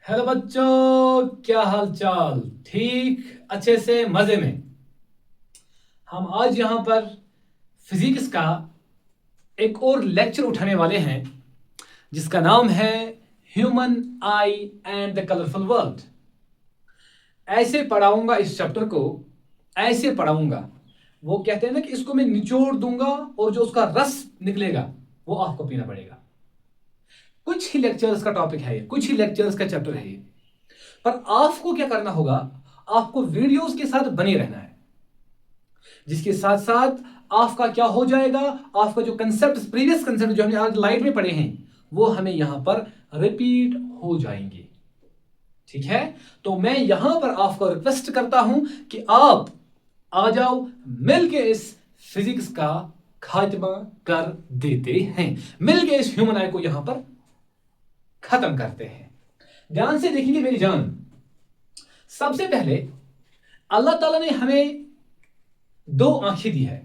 Hello बच्चों, क्या हाल चाल। ठीक, अच्छे से मजे में। हम आज यहां पर फिजिक्स का एक और लेक्चर उठाने वाले हैं जिसका नाम है human I and the colourful world. ऐसे पढ़ाऊंगा इस चैप्टर को, ऐसे पढ़ाऊंगा। वो कहते हैं ना कि इसको मैं निचोड़ दूंगा और जो उसका रस निकलेगा वो आपको पीना पड़ेगा। कुछ ही लेक्चर्स का टॉपिक है ये, कुछ ही लेक्चर्स का चैप्टर है ये। पर आपको क्या करना होगा, आपको वीडियोस के साथ बने रहना है, जिसके साथ साथ आपका क्या हो जाएगा, आपका जो कंसेप्ट, प्रीवियस कंसेप्ट जो हमने आज लाइट में पढ़े हैं वो हमें यहां पर रिपीट हो जाएंगे। ठीक है, तो मैं यहां पर आपको रिक्वेस्ट करता हूं कि आप आ जाओ, मिलके इस फिजिक्स का खात्मा कर देते हैं, मिलके इस ह्यूमन आई को यहां पर खत्म करते हैं। ध्यान से देखेंगे मेरी जान। सबसे पहले अल्लाह ताला ने हमें दो आंखें दी है।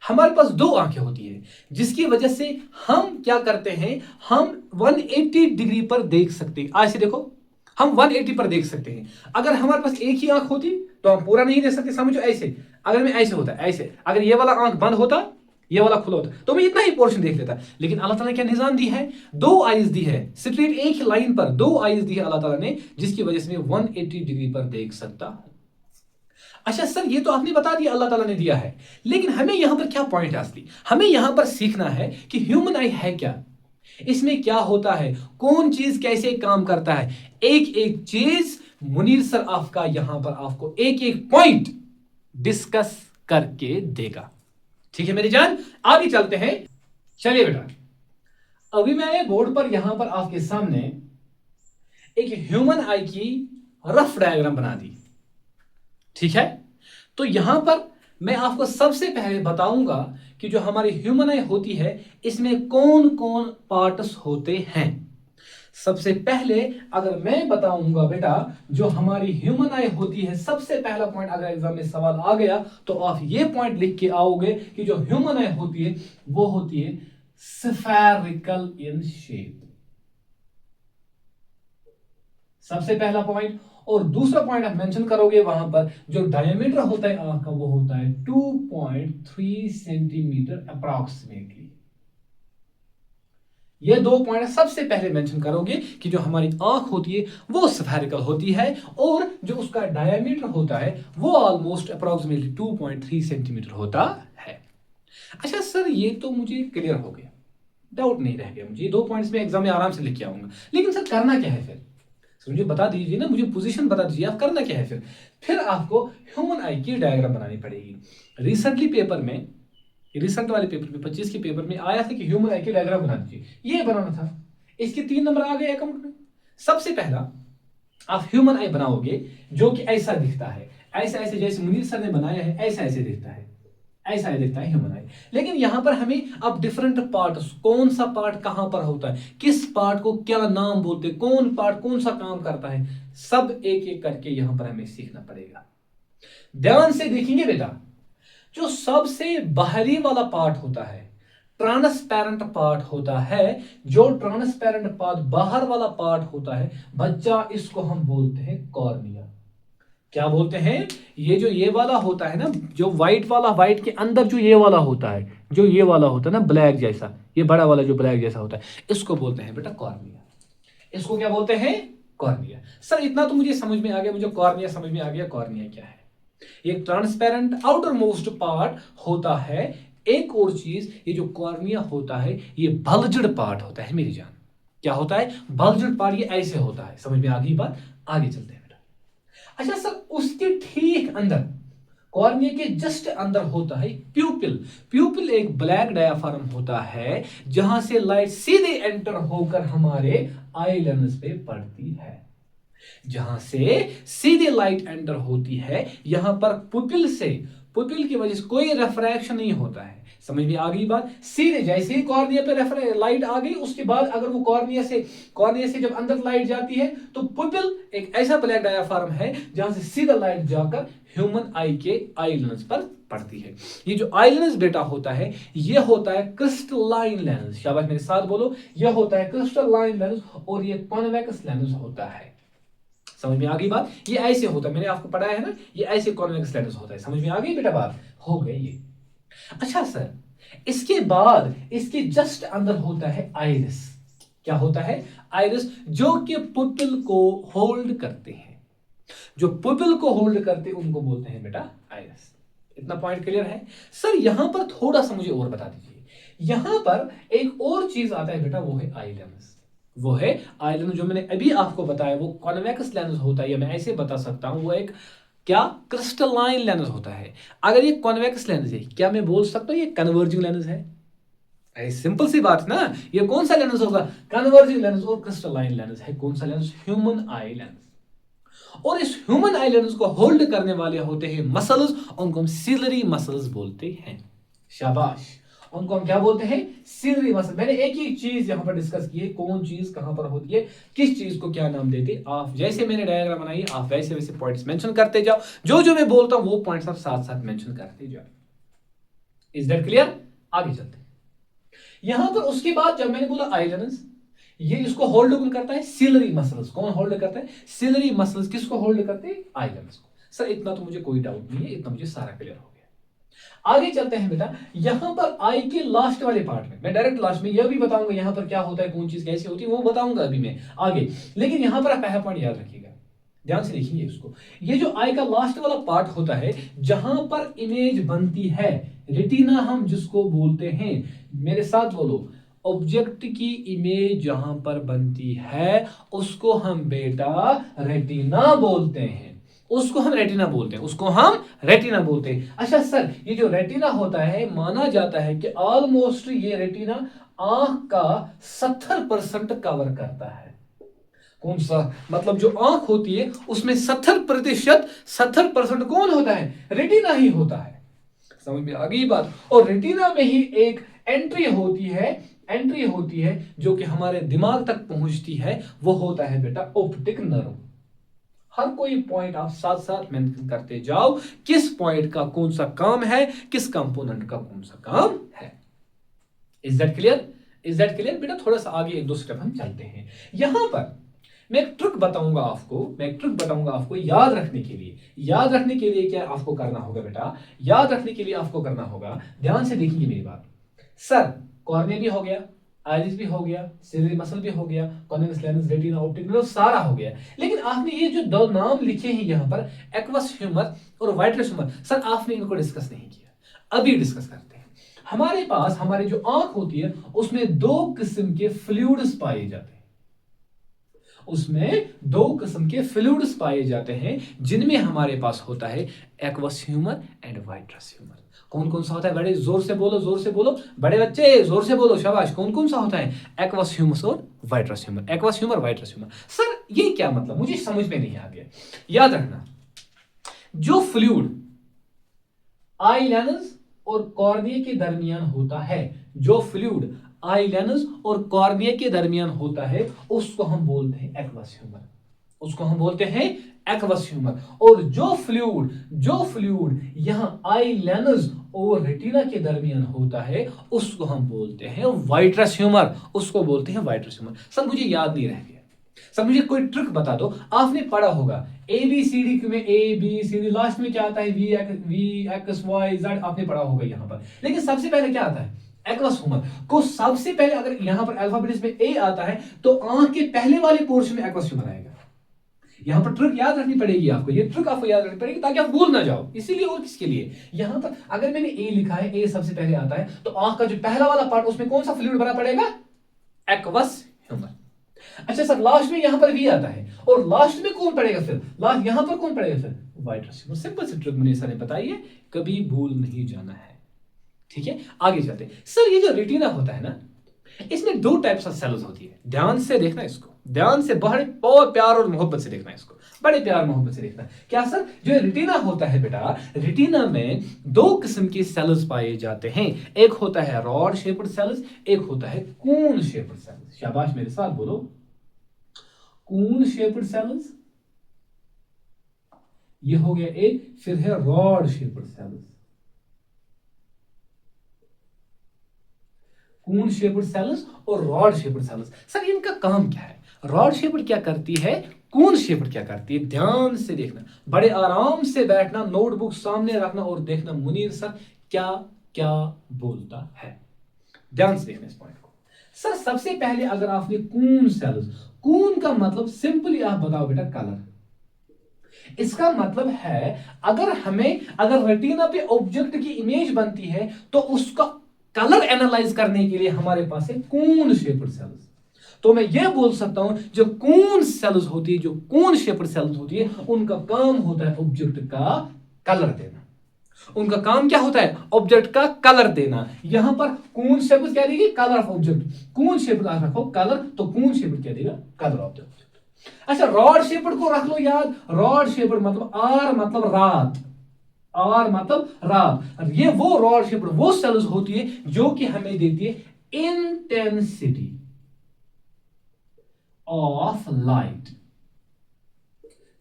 हमारे पास दो आंखें होती है जिसकी वजह से हम क्या करते हैं, हम 180 डिग्री पर देख सकते हैं। ऐसे देखो, हम 180 पर देख सकते हैं। अगर हमारे पास एक ही आंख होती तो हम पूरा नहीं देख सकते। समझो, ऐसे अगर मैं ऐसे होता, ऐसे अगर ये वाला आंख बंद होता, ये वाला खुला होता, तो मैं इतना ही पोर्शन देख लेता। लेकिन अल्लाह ताला ने क्या निजाम दी है, दो आईज दी है, स्ट्रेट एक ही लाइन पर दो आईज दी है अल्लाह ताला ने, जिसकी वजह से मैं 180 डिग्री पर देख सकता हूं। अच्छा सर, ये तो आपने बता दिया अल्लाह ताला ने दिया है, लेकिन हमें यहां पर क्या पॉइंट है असली, हमें यहां पर सीखना है कि ह्यूमन आई है क्या, इसमें क्या होता है, कौन चीज कैसे काम करता है। एक एक चीज मुनीर सर आपका यहां पर आपको एक एक पॉइंट डिस्कस करके देगा। ठीक है मेरी जान, आगे चलते हैं। चलिए बेटा, अभी मैंने बोर्ड पर यहां पर आपके सामने एक ह्यूमन आई की रफ डायग्राम बना दी। ठीक है, तो यहां पर मैं आपको सबसे पहले बताऊंगा कि जो हमारी ह्यूमन आई होती है इसमें कौन कौन पार्ट्स होते हैं। सबसे पहले अगर मैं बताऊंगा बेटा, जो हमारी ह्यूमन आई होती है, सबसे पहला पॉइंट अगर एग्जाम में सवाल आ गया तो आप ये पॉइंट लिख के आओगे कि जो ह्यूमन आई होती है वो होती है स्फेरिकल इन शेप। सबसे पहला पॉइंट। और दूसरा पॉइंट आप मेंशन करोगे वहां पर, जो डायमीटर होता है आंख का वो होता है 2.3 सेंटीमीटर अप्रॉक्सीमेटली। ये दो पॉइंट सबसे पहले मेंशन करोगे कि जो हमारी आंख होती है वो स्फेरिकल होती है और जो उसका डायमीटर होता है वो ऑलमोस्ट अप्रॉक्सीमेटली 2.3 सेंटीमीटर होता है। अच्छा सर, ये तो मुझे क्लियर हो गया, डाउट नहीं रह गया मुझे। ये दो पॉइंट्स में एग्जाम में आराम से लिख के आऊंगा, लेकिन सर करना क्या है फिर, मुझे बता दीजिए ना, मुझे पोजीशन बता दीजिए, आप करना क्या है फिर आपको ह्यूमन आई की डायग्राम बनानी पड़ेगी। रिसेंटली पेपर में, रिसेंट वाले पेपर में 25 के पेपर में आया था कि ह्यूमन आई की डायग्राम बना दीजिए, ये बनाना था। इसके 3 नंबर आ गए अकाउंट में। सबसे पहला आप ह्यूमन आई बनाओगे जो कि ऐसा दिखता है, ऐसा ऐसे जैसे मुनीर सर ने बनाया है ऐसा ऐसे दिखता है, ऐसा ही दिखता है ह्यूमन आई। लेकिन यहां पर हमें अब डिफरेंट पार्ट, कौन सा पार्ट कहां पर होता है, किस पार्ट को क्या नाम बोलते हैं, कौन पार्ट कौन सा काम करता है, सब एक एक करके यहां पर हमें सीखना पड़ेगा। ध्यान से देखेंगे बेटा, जो सबसे बाहरी वाला पार्ट होता है, ट्रांसपेरेंट पार्ट होता है, जो ट्रांसपेरेंट पार्ट बाहर वाला पार्ट होता है बच्चा, इसको हम बोलते हैं कॉर्निया। क्या बोलते हैं, ये जो ये वाला होता है ना, जो व्हाइट वाला, व्हाइट के अंदर जो ये वाला होता है, जो ये वाला होता है ना ब्लैक जैसा, ये बड़ा वाला जो ब्लैक जैसा होता है, इसको बोलते हैं बेटा कॉर्निया। इसको क्या बोलते हैं, कॉर्निया। सर इतना तो मुझे समझ में आ गया, मुझे कॉर्निया समझ में आ गया। कॉर्निया क्या है, एक ट्रांसपेरेंट आउटर मोस्ट पार्ट होता है। एक और चीज, ये जो कॉर्निया होता है ये बल्जड पार्ट होता है मेरी जान। क्या होता है, बल्जड पार्ट, ये ऐसे होता है। समझ में आ गई बात, आगे चलते हैं। अच्छा सर, उसके ठीक अंदर, कॉर्निया के जस्ट अंदर होता है प्यूपिल। प्यूपिल एक ब्लैक डायाफ्राम होता है जहां से लाइट सीधे एंटर होकर हमारे आई लेंस पे पड़ती है। जहां से सीधे लाइट एंटर होती है, यहां पर पुपिल से पुपिल की वजह से कोई रेफ्रैक्शन नहीं होता है। समझ में आ गई बात। सीधे जैसे ही कॉर्निया पे लाइट आ गई, उसके बाद अगर वो कॉर्निया से जब अंदर लाइट जाती है तो पुपिल एक ऐसा ब्लैक डायाफ्राम है जहां से सीधा लाइट जाकर ह्यूमन आई के आई लेंस पर पड़ती है। ये जो आई लेंस बेटा होता है, ये होता है क्रिस्टलाइन लेंस। शाबाश, मेरे साथ बोलो, ये होता है क्रिस्टलाइन लेंस और ये कॉन्वेक्स लेंस होता है। समझ में आ गई बात। ये ऐसे होता है, मैंने आपको पढ़ाया है ना, ये ऐसे कॉन्वेक्स लेंस होता है। समझ में आ गई बेटा बात, हो गई ये। अच्छा सर, इसके बाद इसके जस्ट अंदर होता है आइरिस। क्या होता है? आइरिस, जो कि पुपिल को होल्ड करते हैं। जो पुपिल को होल्ड करते हैं उनको बोलते हैं बेटा आइरिस। इतना पॉइंट क्लियर है? सर यहां पर थोड़ा सा मुझे और बता दीजिए। यहां पर एक और चीज आता है बेटा, वो है आई लेंस। वो है आई लेंस, जो मैंने अभी आपको बताया वो कॉन्वेक्स लेंस होता है, या मैं ऐसे बता सकता हूं वो एक क्या क्रिस्टलाइन लेंस होता है। अगर ये कॉन्वेक्स लेंस है, क्या मैं बोल सकता हूं ये कन्वर्जिंग लेंस है? सिंपल सी बात ना। ये कौन सा लेंस होगा? कन्वर्जिंग लेंस और क्रिस्टलाइन लेंस है। कौन सा लेंस? Human eye lens. और इस ह्यूमन आई लेंस को होल्ड करने वाले होते हैं मसल्स, उनको हम सीलरी मसल्स बोलते हैं। शाबाश, उनको हम क्या बोलते हैं? Ciliary muscle. मैंने एक ही चीज यहां पर डिस्कस की है, कौन चीज कहां पर होती है, किस चीज को क्या नाम देते। आप जैसे मैंने डायग्राम बनाई, आप वैसे वैसे पॉइंट्स मेंशन करते जाओ। जो जो मैं बोलता हूं वो पॉइंट्स आप साथ साथ मेंशन करते जाओ। Is that clear? आगे चलते हैं। यहां पर उसके बाद जब मैंने बोला आई लेंस, ये इसको होल्ड कौन करता है? Ciliary muscles. कौन होल्ड करता है? Ciliary muscles. किसको होल्ड करते हैं? आई लेंस को। सर इतना तो मुझे कोई डाउट नहीं है, इतना मुझे सारा क्लियर हो गया। आगे चलते हैं बेटा। यहां पर आई के लास्ट वाले पार्ट में, मैं डायरेक्ट लास्ट में यह भी बताऊंगा यहां पर क्या होता है, कौन चीज कैसी होती है, वो बताऊंगा अभी मैं आगे। लेकिन यहां पर आप पहला पॉइंट याद रखिएगा, ध्यान से देखिए इसको। ये जो आई का लास्ट वाला पार्ट होता है, जहां पर इमेज बनती है, रेटिना हम जिसको बोलते हैं, मेरे साथ बोलो, ऑब्जेक्ट की इमेज जहां पर बनती है उसको हम बेटा रेटिना बोलते हैं। उसको हम रेटिना बोलते हैं, उसको हम रेटिना बोलते हैं। अच्छा सर, ये जो रेटिना होता है, माना जाता है कि ऑलमोस्ट ये रेटिना आंख का 70% कवर करता है। कौन सा? मतलब जो आंख होती है उसमें 70% कौन होता है? रेटिना ही होता है। समझ में आ गई बात। और रेटिना में ही एक एंट्री होती है जो कि हमारे दिमाग तक पहुंचती है, वो होता है बेटा ऑप्टिक नर्व। हर कोई पॉइंट आप साथ साथ मेंशन करते जाओ, किस पॉइंट का कौन सा काम है, किस कंपोनेंट का कौन सा काम है। Is that clear? Is that clear बेटा? थोड़ा सा आगे एक दो स्टेप हम चलते हैं। यहां पर मैं एक ट्रिक बताऊंगा आपको याद रखने के लिए। याद रखने के लिए क्या आपको करना होगा बेटा? याद रखने के लिए आपको करना होगा, ध्यान से देखिए मेरी बात। सर कॉर्निया भी हो गया, आइरिस भी हो गया, सीलरी मसल भी हो गया, convex lens, retina, optic nerve, सारा हो गया। लेकिन आपने ये जो दो नाम लिखे हैं यहां पर, एक्वस ह्यूमर और वाइट्रस ह्यूमर, सर आपने इनको डिस्कस नहीं किया। अभी डिस्कस करते हैं। हमारे पास हमारी जो आंख होती है उसमें दो किस्म के फ्लूइड्स पाए जाते हैं। उसमें दो किस्म के फ्लूइड्स पाए जाते हैं, जिनमें हमारे पास होता है aqueous humour and vitreous humour. कौन कौन सा होता है? बड़े जोर से बोलो बड़े बच्चे, जोर से बोलो, शाबाश। कौन कौन सा होता है? एक्वस ह्यूमर और vitreous humour. Aqueous humour, vitreous humour. Sir ये क्या मतलब? मुझे समझ में नहीं आ गया। याद रखना, जो फ्लूइड आई लेंस और कॉर्निया के दरमियान होता है, जो फ्लूइड आई लेंस और कॉर्निया के दरमियान होता है, उसको हम बोलते हैं एक्वस ह्यूमर। उसको हम बोलते हैं एक्वस ह्यूमर। और जो फ्लूइड यहां आई लेंस और रेटिना के दरमियान होता है, उसको हम बोलते हैं वाइट्रस ह्यूमर। उसको बोलते हैं वाइट्रस ह्यूमर। सर मुझे याद नहीं रह गया। सर मुझे कोई ट्रिक बता दो। आपने पढ़ा होगा ABCD में ABCD, लास्ट में क्या आता है? VXYZ, आपने पढ़ा होगा यहां पर। लेकिन सबसे पहले क्या आता है? एक्वस ह्यूमर को सबसे पहले, अगर यहां पर अल्फाबेट्स में A आता है तो आंख के पहले वाले पोर्शन में एक्वस ह्यूमर आएगा। यहां पर ट्रिक याद रखनी पड़ेगी आपको, ये ट्रिक आपको याद रखनी पड़ेगी ताकि आप भूल ना जाओ। इसीलिए और किसके लिए? यहां पर अगर मैंने A लिखा है, A सबसे पहले आता है, तो आंख का जो पहला वाला पार्ट, उसमें कौन सा फ्लूइड भरा पड़ेगा? Aqueous humour. अच्छा सर, लास्ट में यहां पर V आता है, और लास्ट में कौन पड़ेगा फिर? लास्ट यहां पर कौन पड़ेगा फिर? Vitreous humour. सिंपल सी ट्रिक मुनीसा ने बताई है, कभी भूल नहीं जाना है। ठीक है, आगे चलते हैं। सर ये जो रेटिना होता है ना, इसमें दो टाइप्स ऑफ सेल्स होती है। ध्यान से देखना इसको, ध्यान से बहुत प्यार और मोहब्बत से देखना इसको, बड़े प्यार मोहब्बत से देखना। क्या सर? जो रेटिना होता है बेटा, रेटिना में दो किस्म की सेल्स पाए जाते हैं। एक होता है रॉड शेप्ड सेल्स, एक होता है कून शेप्ड सेल्स। शाबाश, मेरे साथ बोलो, कून शेप्ड सेल्स ये हो गया एक, फिर है रॉड शेप्ड सेल्स। कून शेप्ड सेल्स और रॉड शेप्ड सेल्स। सर इनका काम क्या है? रॉड शेप्ड क्या करती है, कून शेप्ड क्या करती है? ध्यान से देखना, बड़े आराम से बैठना, नोटबुक सामने रखना और देखना मुनीर सर क्या क्या बोलता है। ध्यान से देखना इस पॉइंट को। सर सबसे पहले अगर आपने कून सेल्स, कून का मतलब सिंपली आप बताओ बेटा कलर। इसका मतलब है अगर रेटिना पे ऑब्जेक्ट की इमेज बनती है तो उसका कलर एनालाइज करने के लिए हमारे पास है कून शेप्ड सेल्स। तो मैं यह बोल सकता हूं जो कून सेल्स होती है, जो कून शेप्ड सेल्स होती है, उनका काम होता है ऑब्जेक्ट का कलर देना। उनका काम क्या होता है? ऑब्जेक्ट का कलर देना। यहां पर कून शेप्ड क्या देगी? Colour of object. Cone shaped रखो कलर, तो कून शेप्ड क्या देगा? Colour of object. अच्छा, रॉड शेप्ड को रख लो याद। रॉड शेप्ड मतलब आर मतलब रात, आर मतलब रात। ये वो रॉड शेप्ड वो सेल्स होती है जो कि हमें देती है इंटेंसिटी ऑफ लाइट,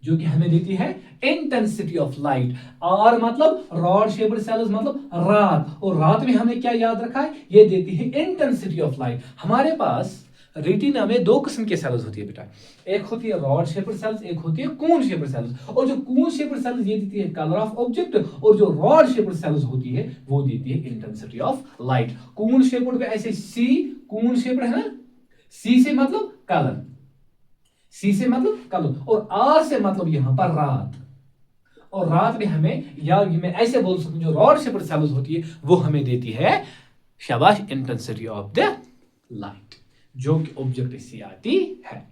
जो कि हमें देती है इंटेंसिटी ऑफ लाइट। आर मतलब रॉड शेप्ड सेल्स मतलब रात, और रात में हमने क्या याद रखा है? ये देती है इंटेंसिटी ऑफ लाइट। हमारे पास रेटिना में दो किस्म के सेल्स होती है बेटा, एक होती है रॉड शेप्ड सेल्स, एक होती है कून शेप्ड सेल्स। और जो कून शेप्ड सेल्स ये देती है कलर ऑफ ऑब्जेक्ट, और जो रॉड शेप्ड सेल्स होती है वो देती है intensity of light. Cone shaped पे ऐसे सी, कून शेप्ड है ना, सी से मतलब कलर, सी से मतलब कलर, और आर से मतलब यहां पर रात। और रात में हमें, या मैं ऐसे बोल सकता हूं, जो रॉड शेप्ड सेल्स होती है वो हमें देती है शाबाश इंटेंसिटी ऑफ द लाइट, जो कि ऑब्जेक्ट से आती है।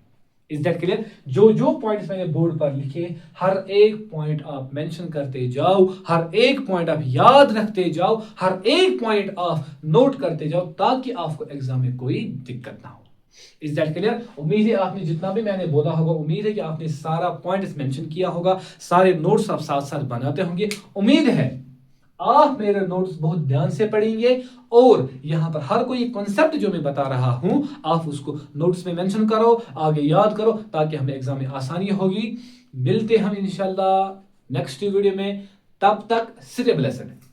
Is that clear? जो जो पॉइंट्स मैंने बोर्ड पर लिखे, हर एक पॉइंट आप मेंशन करते जाओ, हर एक पॉइंट आप याद रखते जाओ, हर एक पॉइंट आप नोट करते जाओ, ताकि आपको एग्जाम में कोई दिक्कत ना हो। Is that clear? उम्मीद है आपने जितना भी मैंने बोला होगा, उम्मीद है कि आपने सारा पॉइंट्स मेंशन किया होगा, सारे नोट्स आप साथ साथ बनाते होंगे। उम्मीद है आप मेरे नोट्स बहुत ध्यान से पढ़ेंगे, और यहां पर हर कोई कॉन्सेप्ट जो मैं बता रहा हूं आप उसको नोट्स में मेंशन करो, आगे याद करो, ताकि हमें एग्जाम में आसानी होगी। मिलते हम इंशाल्लाह नेक्स्ट वीडियो में, तब तक सिर्फ ब्लेस्ड।